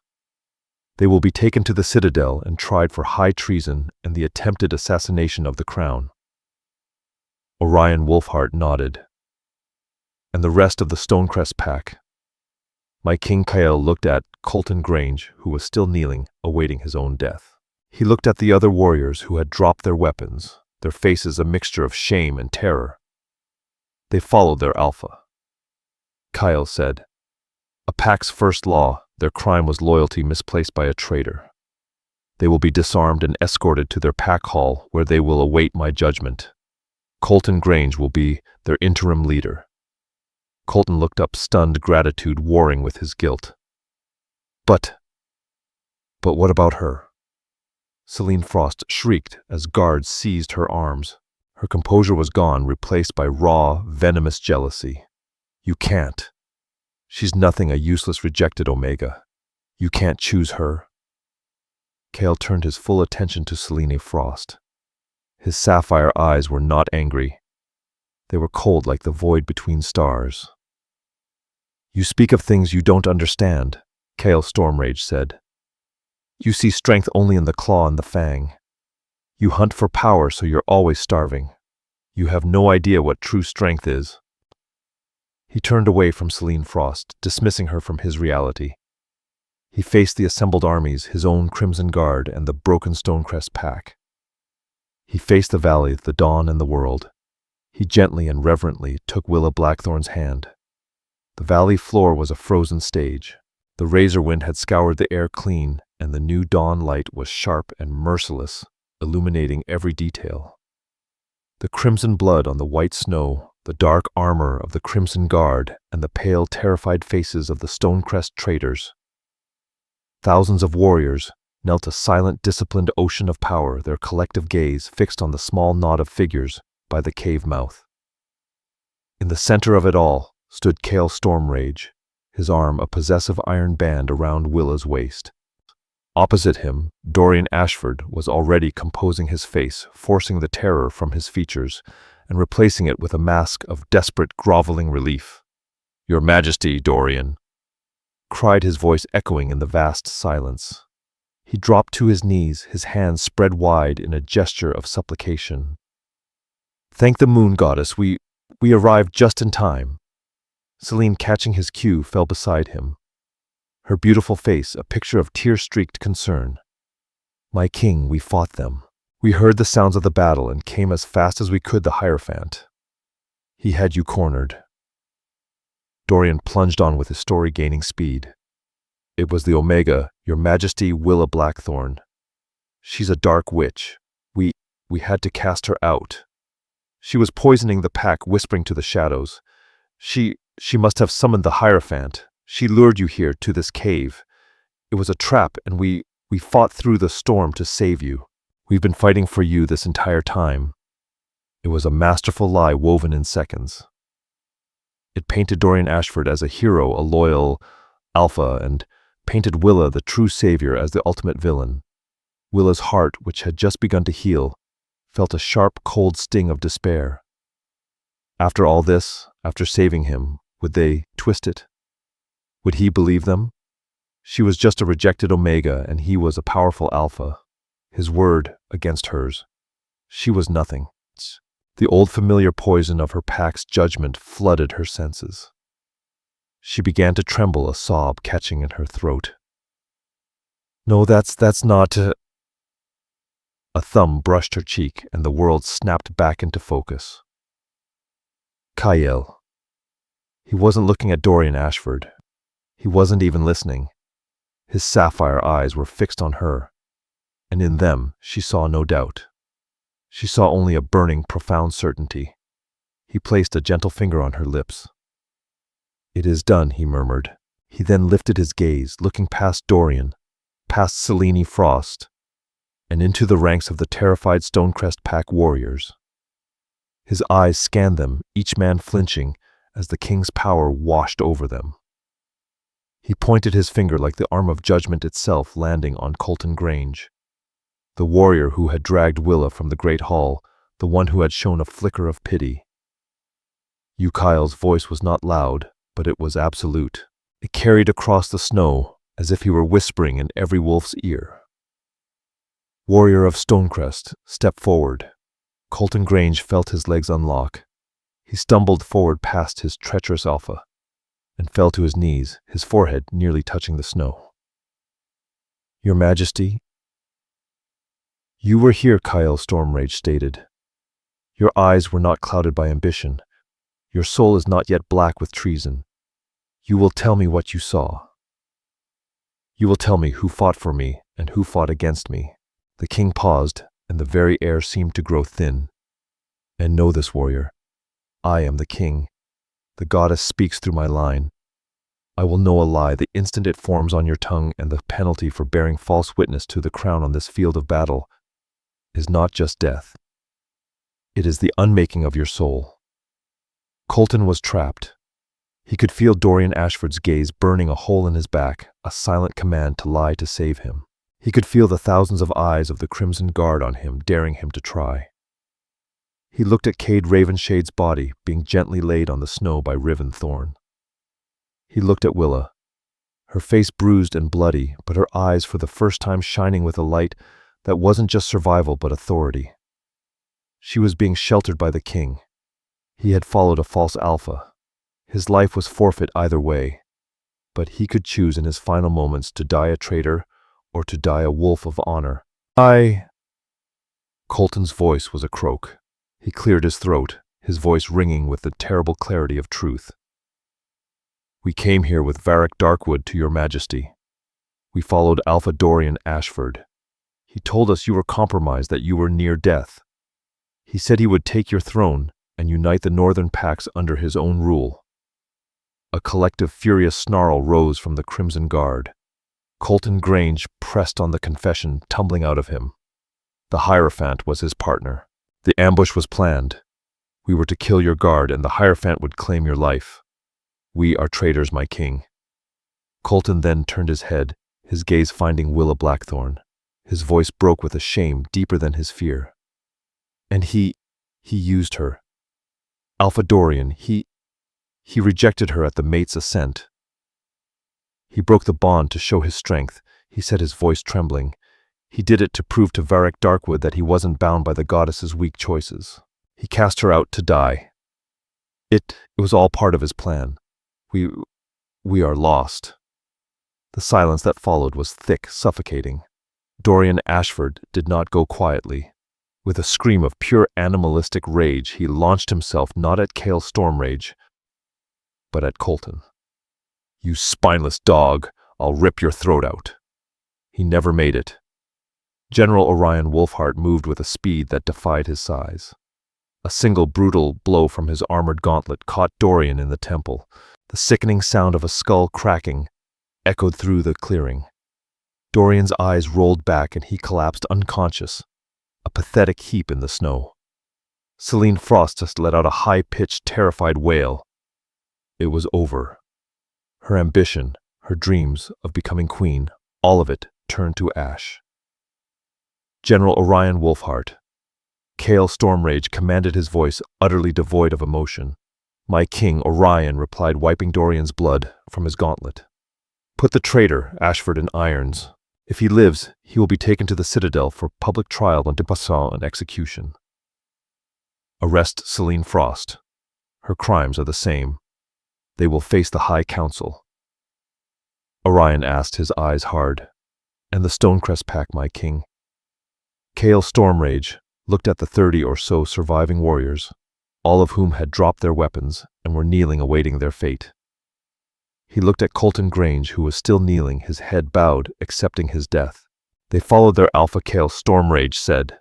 They will be taken to the Citadel and tried for high treason and the attempted assassination of the crown." Orion Wolfheart nodded. "And the rest of the Stonecrest Pack?" My king Cale looked at Colton Grange, who was still kneeling, awaiting his own death. He looked at the other warriors who had dropped their weapons, their faces a mixture of shame and terror. "They followed their alpha," Cale said. "A pack's first law, their crime was loyalty misplaced by a traitor. They will be disarmed and escorted to their pack hall, where they will await my judgment. Colton Grange will be their interim leader." Colton looked up, stunned gratitude warring with his guilt. But what about her?" Selene Frost shrieked as guards seized her arms. Her composure was gone, replaced by raw, venomous jealousy. You can't. She's nothing, a useless, rejected Omega. You can't choose her. Cale turned his full attention to Selene Frost. His sapphire eyes were not angry. They were cold like the void between stars. You speak of things you don't understand, Cale Stormrage said. You see strength only in the claw and the fang. You hunt for power, so you're always starving. You have no idea what true strength is. He turned away from Selene Frost, dismissing her from his reality. He faced the assembled armies, his own Crimson Guard, and the broken Stonecrest Pack. He faced the valley, the dawn, and the world. He gently and reverently took Willa Blackthorn's hand. The valley floor was a frozen stage. The razor wind had scoured the air clean, and the new dawn light was sharp and merciless, illuminating every detail. The crimson blood on the white snow, the dark armor of the Crimson Guard, and the pale, terrified faces of the Stonecrest traitors. Thousands of warriors knelt, a silent, disciplined ocean of power, their collective gaze fixed on the small knot of figures by the cave mouth. In the center of it all stood Cale Stormrage, his arm a possessive iron band around Willa's waist. Opposite him, Dorian Ashford was already composing his face, forcing the terror from his features, and replacing it with a mask of desperate, groveling relief. "Your Majesty, Dorian," cried his voice echoing in the vast silence. He dropped to his knees, his hands spread wide in a gesture of supplication. "Thank the moon goddess, we arrived just in time." Selene, catching his cue, fell beside him. Her beautiful face a picture of tear-streaked concern. "My king, we fought them. We heard the sounds of the battle and came as fast as we could, the Hierophant. He had you cornered." Dorian plunged on with his story gaining speed. "It was the Omega, Your Majesty Willa Blackthorne. She's a dark witch. We had to cast her out. She was poisoning the pack, whispering to the shadows. She must have summoned the Hierophant. She lured you here to this cave. It was a trap, and we fought through the storm to save you. We've been fighting for you this entire time." It was a masterful lie woven in seconds. It painted Dorian Ashford as a hero, a loyal alpha, and painted Willa, the true savior, as the ultimate villain. Willa's heart, which had just begun to heal, felt a sharp, cold sting of despair. After all this, after saving him, would they twist it? Would he believe them? She was just a rejected Omega, and he was a powerful Alpha. His word against hers. She was nothing. The old familiar poison of her pack's judgment flooded her senses. She began to tremble, a sob catching in her throat. "No, that's not..." A thumb brushed her cheek, and the world snapped back into focus. Cale. He wasn't looking at Dorian Ashford. He wasn't even listening. His sapphire eyes were fixed on her, and in them she saw no doubt. She saw only a burning, profound certainty. He placed a gentle finger on her lips. "It is done," he murmured. He then lifted his gaze, looking past Dorian, past Selene Frost, and into the ranks of the terrified Stonecrest Pack warriors. His eyes scanned them, each man flinching as the king's power washed over them. He pointed his finger like the arm of judgment itself, landing on Colton Grange, the warrior who had dragged Willa from the great hall, the one who had shown a flicker of pity. Cale's voice was not loud, but it was absolute. It carried across the snow as if he were whispering in every wolf's ear. "Warrior of Stonecrest, step forward." Colton Grange felt his legs unlock. He stumbled forward past his treacherous Alpha and fell to his knees, his forehead nearly touching the snow. "Your Majesty." "You were here," Cale Stormrage stated. "Your eyes were not clouded by ambition. Your soul is not yet black with treason. You will tell me what you saw. You will tell me who fought for me and who fought against me." The king paused, and the very air seemed to grow thin. "And know this, warrior. I am the king. The goddess speaks through my line. I will know a lie the instant it forms on your tongue, and the penalty for bearing false witness to the crown on this field of battle is not just death. It is the unmaking of your soul. Colton was trapped. He could feel Dorian Ashford's gaze burning a hole in his back, a silent command to lie to save him. He could feel the thousands of eyes of the Crimson Guard on him, daring him to try. He looked at Cade Ravenshade's body being gently laid on the snow by Morgan Thorne. He looked at Willa, her face bruised and bloody, but her eyes for the first time shining with a light that wasn't just survival but authority. She was being sheltered by the king. He had followed a false alpha. His life was forfeit either way, but he could choose in his final moments to die a traitor or to die a wolf of honor. Colton's voice was a croak. He cleared his throat, his voice ringing with the terrible clarity of truth. We came here with Varric Darkwood to your majesty. We followed Alpha Dorian Ashford. He told us you were compromised, that you were near death. He said he would take your throne and unite the northern packs under his own rule. A collective furious snarl rose from the Crimson Guard. Colton Grange pressed on the confession tumbling out of him. The Hierophant was his partner. The ambush was planned. We were to kill your guard and the Hierophant would claim your life. We are traitors, my king. Colton then turned his head, his gaze finding Willa Blackthorne. His voice broke with a shame deeper than his fear. And he used her. Alpha Dorian, he rejected her at the mate's ascent. He broke the bond to show his strength, he said, his voice trembling. He did it to prove to Varric Darkwood that he wasn't bound by the goddess's weak choices. He cast her out to die. It was all part of his plan. We are lost. The silence that followed was thick, suffocating. Dorian Ashford did not go quietly. With a scream of pure animalistic rage, he launched himself not at Cale Stormrage, but at Colton. You spineless dog, I'll rip your throat out. He never made it. General Orion Wolfheart moved with a speed that defied his size. A single brutal blow from his armored gauntlet caught Dorian in the temple. The sickening sound of a skull cracking echoed through the clearing. Dorian's eyes rolled back and he collapsed unconscious, a pathetic heap in the snow. Celine Frost just let out a high-pitched, terrified wail. It was over. Her ambition, her dreams of becoming queen, all of it turned to ash. General Orion Wolfheart. Cale Stormrage commanded, his voice utterly devoid of emotion. My king, Orion, replied, wiping Dorian's blood from his gauntlet. Put the traitor, Ashford, in irons. If he lives, he will be taken to the Citadel for public trial and deposition and execution. Arrest Celine Frost. Her crimes are the same. They will face the High Council. Orion asked, his eyes hard. And the Stonecrest Pack, my king? Cale Stormrage looked at the 30 or so surviving warriors, all of whom had dropped their weapons and were kneeling awaiting their fate. He looked at Colton Grange, who was still kneeling, his head bowed, accepting his death. They followed their alpha, Cale Stormrage said.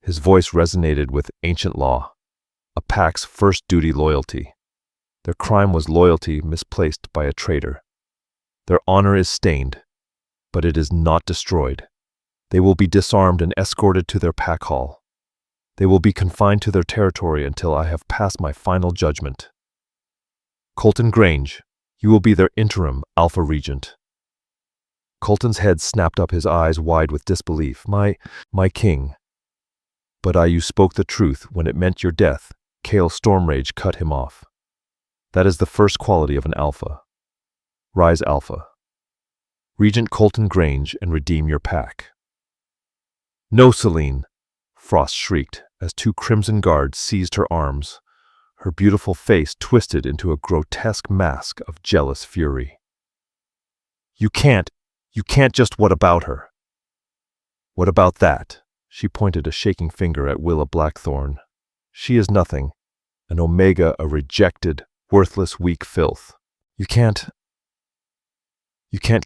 His voice resonated with ancient law, a pack's first duty, loyalty. Their crime was loyalty misplaced by a traitor. Their honor is stained, but it is not destroyed. They will be disarmed and escorted to their pack hall. They will be confined to their territory until I have passed my final judgment. Colton Grange, you will be their interim Alpha Regent. Colton's head snapped up, his eyes wide with disbelief. My king. But you spoke the truth when it meant your death. Cale Stormrage cut him off. That is the first quality of an Alpha. Rise, Alpha. Regent Colton Grange and redeem your pack. No, Celine, Frost shrieked as 2 Crimson Guards seized her arms. Her beautiful face twisted into a grotesque mask of jealous fury. You can't just, what about her? What about that? She pointed a shaking finger at Willa Blackthorne. She is nothing, an Omega, a rejected, worthless, weak filth. You can't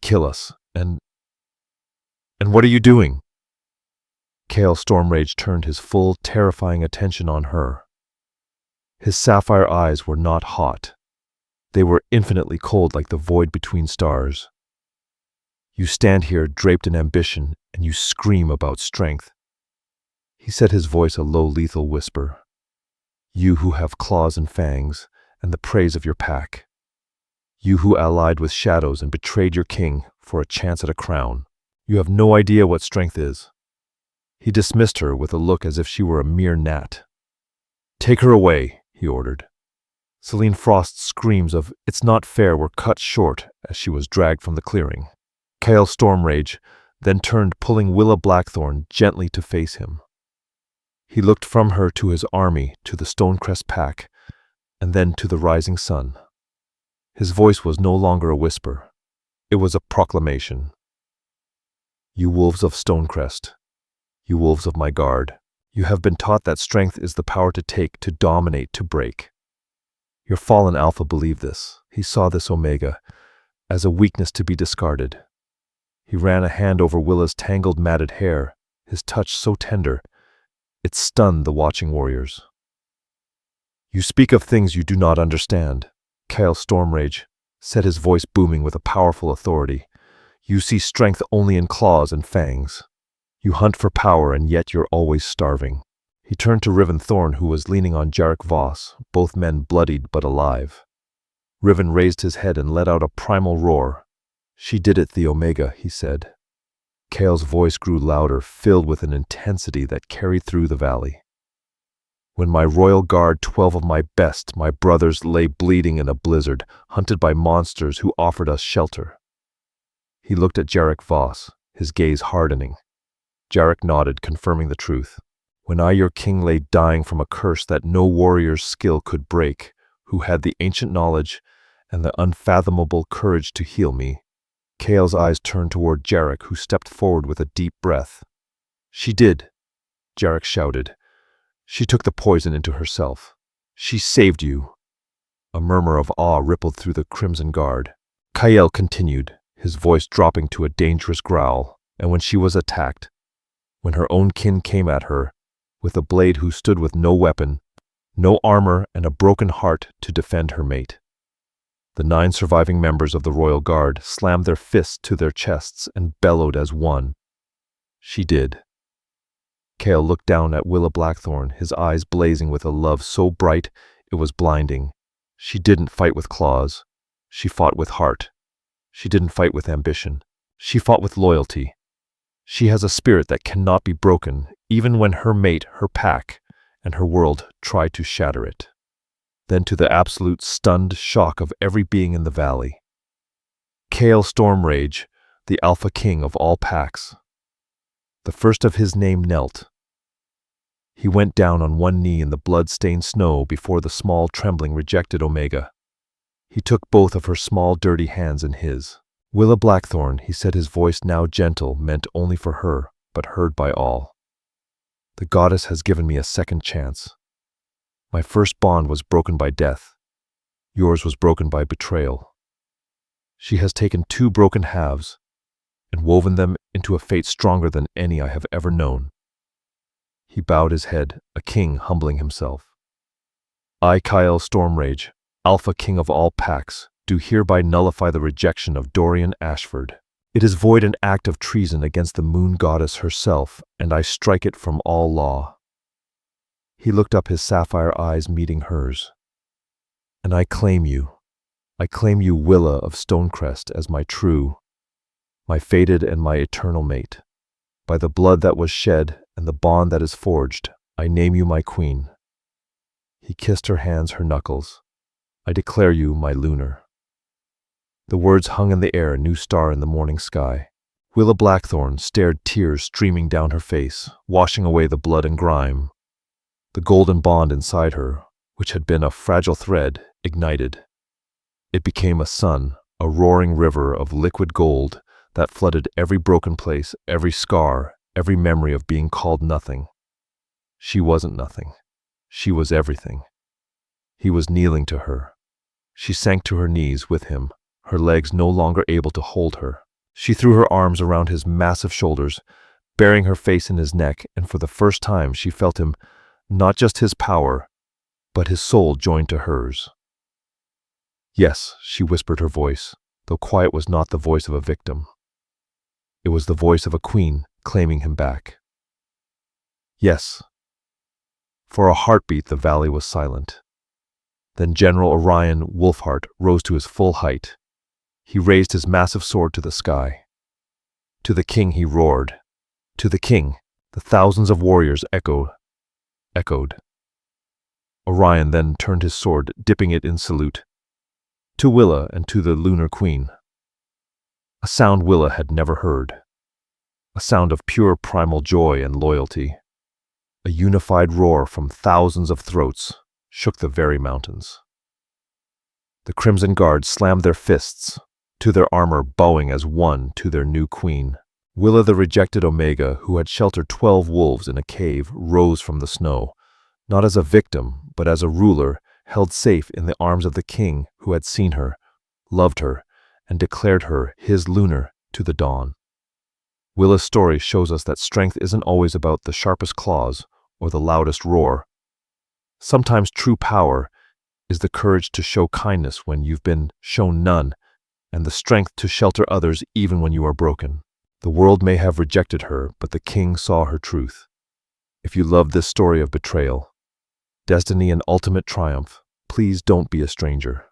kill us, and what are you doing? Cale Stormrage turned his full, terrifying attention on her. His sapphire eyes were not hot. They were infinitely cold, like the void between stars. You stand here draped in ambition, and you scream about strength. He said, his voice a low, lethal whisper. You who have claws and fangs, and the praise of your pack. You who allied with shadows and betrayed your king for a chance at a crown. You have no idea what strength is. He dismissed her with a look as if she were a mere gnat. Take her away, he ordered. Celine Frost's screams of "It's not fair" were cut short as she was dragged from the clearing. Kyle Stormrage then turned, pulling Willa Blackthorn gently to face him. He looked from her to his army, to the Stonecrest Pack, and then to the rising sun. His voice was no longer a whisper. It was a proclamation. You wolves of Stonecrest, you wolves of my guard, you have been taught that strength is the power to take, to dominate, to break. Your fallen Alpha believed this. He saw this Omega as a weakness to be discarded. He ran a hand over Willa's tangled, matted hair, his touch so tender, it stunned the watching warriors. You speak of things you do not understand, Kyle Stormrage said, his voice booming with a powerful authority. You see strength only in claws and fangs. You hunt for power, and yet you're always starving. He turned to Riven Thorne, who was leaning on Jarek Voss, both men bloodied but alive. Riven raised his head and let out a primal roar. She did it, the Omega, he said. Kale's voice grew louder, filled with an intensity that carried through the valley. When my royal guard, 12 of my best, my brothers, lay bleeding in a blizzard, hunted by monsters who offered us shelter. He looked at Jarek Voss, his gaze hardening. Jarek nodded, confirming the truth. When I, your king, lay dying from a curse that no warrior's skill could break, who had the ancient knowledge and the unfathomable courage to heal me. Kale's eyes turned toward Jarek, who stepped forward with a deep breath. She did, Jarek shouted. She took the poison into herself. She saved you. A murmur of awe rippled through the Crimson Guard. Kyle continued, his voice dropping to a dangerous growl, and when she was attacked, when her own kin came at her, with a blade who stood with no weapon, no armor, and a broken heart to defend her mate. The 9 surviving members of the Royal Guard slammed their fists to their chests and bellowed as one. She did. Kale looked down at Willa Blackthorn, his eyes blazing with a love so bright it was blinding. She didn't fight with claws. She fought with heart. She didn't fight with ambition. She fought with loyalty. She has a spirit that cannot be broken, even when her mate, her pack, and her world try to shatter it. Then, to the absolute stunned shock of every being in the valley, Kale Stormrage, the Alpha King of all packs, the first of his name, knelt. He went down on one knee in the blood-stained snow before the small, trembling, rejected Omega. He took both of her small, dirty hands in his. Willa Blackthorn, he said, his voice now gentle, meant only for her, but heard by all. The goddess has given me a second chance. My first bond was broken by death. Yours was broken by betrayal. She has taken 2 broken halves and woven them into a fate stronger than any I have ever known. He bowed his head, a king humbling himself. I, Kyle Stormrage, Alpha King of all packs, do hereby nullify the rejection of Dorian Ashford. It is void, an act of treason against the moon goddess herself, and I strike it from all law. He looked up, his sapphire eyes meeting hers. And I claim you, Willa of Stonecrest, as my true, my fated and my eternal mate. By the blood that was shed and the bond that is forged, I name you my queen. He kissed her hands, her knuckles. I declare you my Lunar. The words hung in the air, a new star in the morning sky. Willa Blackthorn stared, tears streaming down her face, washing away the blood and grime. The golden bond inside her, which had been a fragile thread, ignited. It became a sun, a roaring river of liquid gold that flooded every broken place, every scar, every memory of being called nothing. She wasn't nothing. She was everything. He was kneeling to her. She sank to her knees with him, her legs no longer able to hold her. She threw her arms around his massive shoulders, burying her face in his neck, and for the first time she felt him, not just his power, but his soul joined to hers. Yes, she whispered, her voice, though quiet, was not the voice of a victim. It was the voice of a queen claiming him back. Yes. For a heartbeat, the valley was silent. Then General Orion Wolfheart rose to his full height. He raised his massive sword to the sky. To the king he roared. To the king, the thousands of warriors echoed. Orion then turned his sword, dipping it in salute. To Willa and to the Lunar Queen. A sound Willa had never heard. A sound of pure primal joy and loyalty. A unified roar from thousands of throats shook the very mountains. The Crimson Guard slammed their fists to their armor, bowing as one to their new queen. Willa the rejected Omega, who had sheltered 12 wolves in a cave, rose from the snow, not as a victim, but as a ruler, held safe in the arms of the king who had seen her, loved her, and declared her his Lunar to the dawn. Willa's story shows us that strength isn't always about the sharpest claws or the loudest roar. Sometimes true power is the courage to show kindness when you've been shown none, and the strength to shelter others even when you are broken. The world may have rejected her, but the king saw her truth. If you love this story of betrayal, destiny, and ultimate triumph, please don't be a stranger.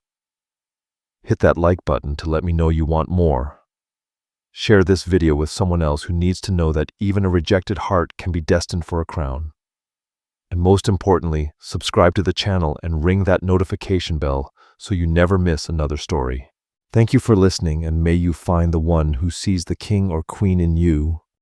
Hit that like button to let me know you want more. Share this video with someone else who needs to know that even a rejected heart can be destined for a crown. And most importantly, subscribe to the channel and ring that notification bell so you never miss another story. Thank you for listening, and may you find the one who sees the king or queen in you.